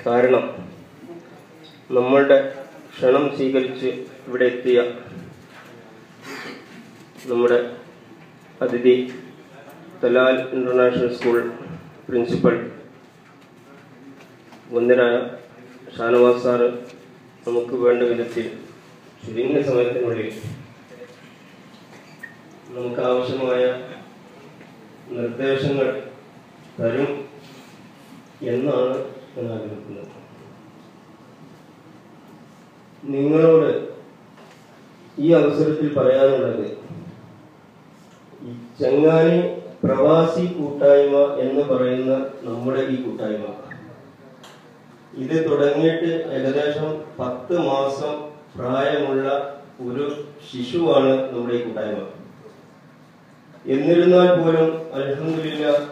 കാരണം നമ്മളുടെ ക്ഷണം സ്വീകരിച്ച് ഇവിടെ എത്തിയ നമ്മുടെ അതിഥി തലാൽ ഇൻ്റർനാഷണൽ സ്കൂൾ പ്രിൻസിപ്പൽ വന്ദനായ ഷാനവാസ് സാറ് നമുക്ക് വേണ്ട വിധത്തിൽ ചുരുങ്ങിയ സമയത്തിനുള്ളിൽ നമുക്ക് ആവശ്യമായ നിർദ്ദേശങ്ങൾ തരും എന്നാണ് ഞാൻ ആഗ്രഹിക്കുന്നത്. നിങ്ങളോട് ഈ അവസരത്തിൽ പറയാനുള്ളത്, ഈ ചങ്ങാനി പ്രവാസി കൂട്ടായ്മ എന്ന് പറയുന്ന നമ്മുടെ ഈ കൂട്ടായ്മ ഇത് തുടങ്ങിയിട്ട് ഏകദേശം 10 മാസം പ്രായമുള്ള ഒരു ശിശുവാണ് നമ്മുടെ ഈ കൂട്ടായ്മ. എന്നിരുന്നാൽ പോലും അൽഹംദുലില്ലാഹ്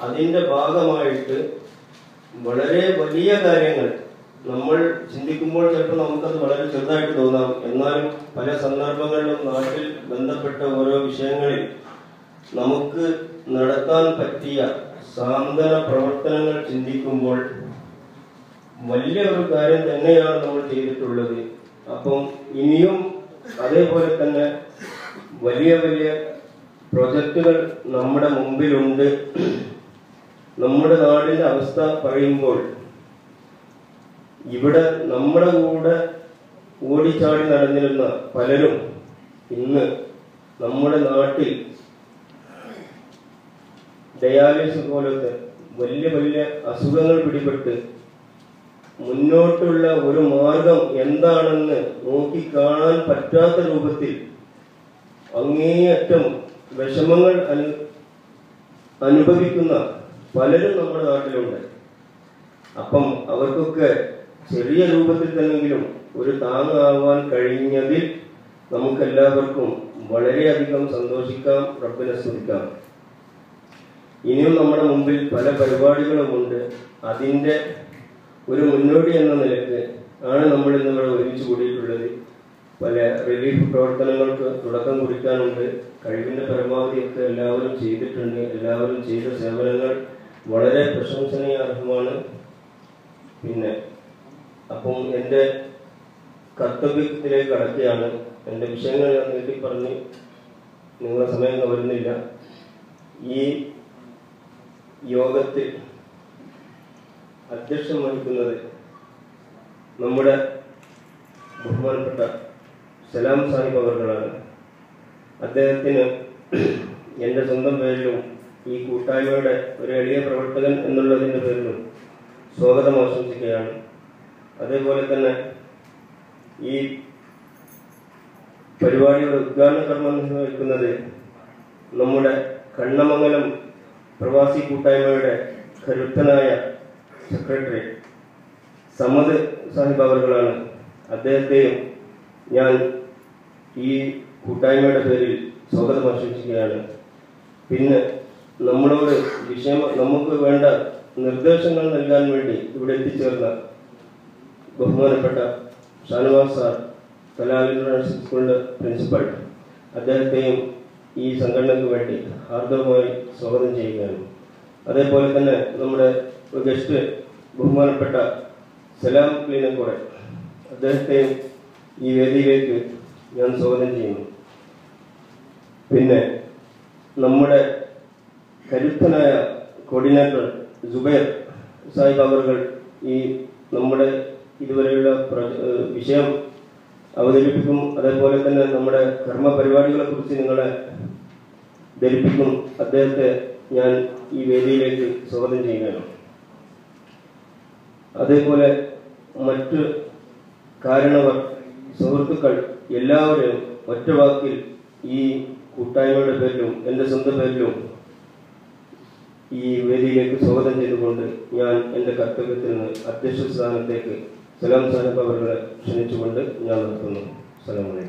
അതിന്റെ ഭാഗമായിട്ട് വളരെ വലിയ കാര്യങ്ങൾ നമ്മൾ ചിന്തിക്കുമ്പോൾ ചിലപ്പോൾ നമുക്കത് വളരെ ചെറുതായിട്ട് തോന്നാം. എന്നാലും പല സന്ദർഭങ്ങളിലും നാട്ടിൽ ബന്ധപ്പെട്ട ഓരോ വിഷയങ്ങളിൽ നമുക്ക് നടത്താൻ പറ്റിയ സാന്ത്വന പ്രവർത്തനങ്ങൾ ചിന്തിക്കുമ്പോൾ വലിയ ഒരു കാര്യം തന്നെയാണ് നമ്മൾ ചെയ്തിട്ടുള്ളത്. അപ്പം ഇനിയും അതേപോലെ തന്നെ വലിയ വലിയ പ്രൊജക്റ്റുകൾ നമ്മുടെ മുമ്പിലുണ്ട്. നമ്മുടെ നാടിന്റെ അവസ്ഥ പറയുമ്പോൾ ഇവിടെ നമ്മുടെ കൂടെ ഓടിച്ചാടി നടന്നിരുന്ന പലരും ഇന്ന് നമ്മുടെ നാട്ടിൽ ഡയാലിസിസ് പോലത്തെ വലിയ വലിയ അസുഖങ്ങൾ പിടിപെട്ട് മുന്നോട്ടുള്ള ഒരു മാർഗം എന്താണെന്ന് നോക്കിക്കാണാൻ പറ്റാത്ത രൂപത്തിൽ അങ്ങേയറ്റം വിഷമങ്ങൾ അനുഭവിക്കുന്ന പലരും നമ്മുടെ നാട്ടിലുണ്ട്. അപ്പം അവർക്കൊക്കെ ചെറിയ രൂപത്തിൽ തന്നെങ്കിലും ഒരു താങ്ങാവാൻ കഴിഞ്ഞതിൽ നമുക്കെല്ലാവർക്കും വളരെയധികം സന്തോഷിക്കാം, റബ്ബിനെ സ്തുതിക്കാം. ഇനിയും നമ്മുടെ മുമ്പിൽ പല പരിപാടികളുമുണ്ട്. അതിൻ്റെ ഒരു മുന്നോടി എന്ന നിലയ്ക്ക് ആണ് നമ്മൾ ഇന്നിവിടെ ഒരുമിച്ച് കൂടിയിട്ടുള്ളത്. പല റിലീഫ് പ്രവർത്തനങ്ങൾക്ക് തുടക്കം കുറിക്കാനുണ്ട്. കഴിവിന്റെ പരമാവധിയൊക്കെ എല്ലാവരും ചെയ്തിട്ടുണ്ട്. എല്ലാവരും ചെയ്ത സേവനങ്ങൾ വളരെ പ്രശംസനീയാർഹമാണ്. പിന്നെ അപ്പം എൻ്റെ കർത്തവ്യത്തിലേക്ക് കടക്കുകയാണ്. എൻ്റെ വിഷയങ്ങൾ ഞാൻ നീട്ടി പറഞ്ഞ് നിങ്ങളുടെ സമയം വരുന്നില്ല. ഈ യോഗത്തിൽ അധ്യക്ഷം വഹിക്കുന്നത് നമ്മുടെ ബഹുമാനപ്പെട്ട സലാം സാഹിബ് അവർകളാണ്. അദ്ദേഹത്തിന് എൻ്റെ സ്വന്തം പേരിലും ഈ കൂട്ടായ്മയുടെ ഒരു എളിയ പ്രവർത്തകൻ എന്നുള്ളതിൻ്റെ പേരിലും സ്വാഗതം ആശംസിക്കുകയാണ്. അതേപോലെ തന്നെ ഈ പരിപാടിയുടെ ഉദ്ഘാടന കർമ്മം നിർവഹിക്കുന്നത് നമ്മുടെ കണ്ണമംഗലം പ്രവാസി കൂട്ടായ്മയുടെ കരുത്തനായ സെക്രട്ടറി സമദ് സാഹിബ് അവർകളാണ്. അദ്ദേഹത്തെയും ഞാൻ ഈ കൂട്ടായ്മയുടെ പേരിൽ സ്വാഗതം ആശംസിക്കുകയാണ്. പിന്നെ നമ്മളോട് നമുക്ക് വേണ്ട നിർദ്ദേശങ്ങൾ നൽകാൻ വേണ്ടി ഇവിടെ എത്തിച്ചേർന്ന ബഹുമാനപ്പെട്ട ഷാനവാസ് സാർ, തലാൽ ഇൻ്റർനാഷണൽ സ്കൂളിന്റെ പ്രിൻസിപ്പൽ, അദ്ദേഹത്തെയും ഈ സംഘടനയ്ക്ക് വേണ്ടി ഹാർദവമായി സ്വാഗതം ചെയ്യുകയാണ്. അതേപോലെ തന്നെ നമ്മുടെ ഗസ്റ്റ് ബഹുമാനപ്പെട്ട സലാം ക്ലീനക്കോടെ, അദ്ദേഹത്തെയും ഈ വേദിയിലേക്ക് ഞാൻ സ്വാഗതം ചെയ്യുന്നു. പിന്നെ നമ്മുടെ കരുത്തനായ കോർഡിനേറ്റർ ജുബൈർ സാഹിബ് അവർ ഈ നമ്മുടെ ഇതുവരെയുള്ള വിഷയം അവതരിപ്പിക്കും. അതേപോലെ തന്നെ നമ്മുടെ കർമ്മ പരിപാടികളെ കുറിച്ച് നിങ്ങളെ ധരിപ്പിക്കും. അദ്ദേഹത്തെ ഞാൻ ഈ വേദിയിലേക്ക് സ്വാഗതം ചെയ്യുകയാണ്. അതേപോലെ മറ്റ് കാരണവർ, സുഹൃത്തുക്കൾ എല്ലാവരെയും ഒറ്റ വാക്കിൽ ഈ കൂട്ടായ്മയുടെ പേരിലും എൻ്റെ സ്വന്തം പേരിലും ഈ വേദിയിലേക്ക് സ്വാഗതം ചെയ്തുകൊണ്ട് ഞാൻ എൻ്റെ കർത്തവ്യത്തിൽ നിന്ന് അധ്യക്ഷ സ്ഥാനത്തേക്ക് സലാം സാഹിബ് അവരെ ക്ഷണിച്ചുകൊണ്ട് ഞാൻ നിർത്തുന്നു. അസ്സലാമു അലൈക്കും.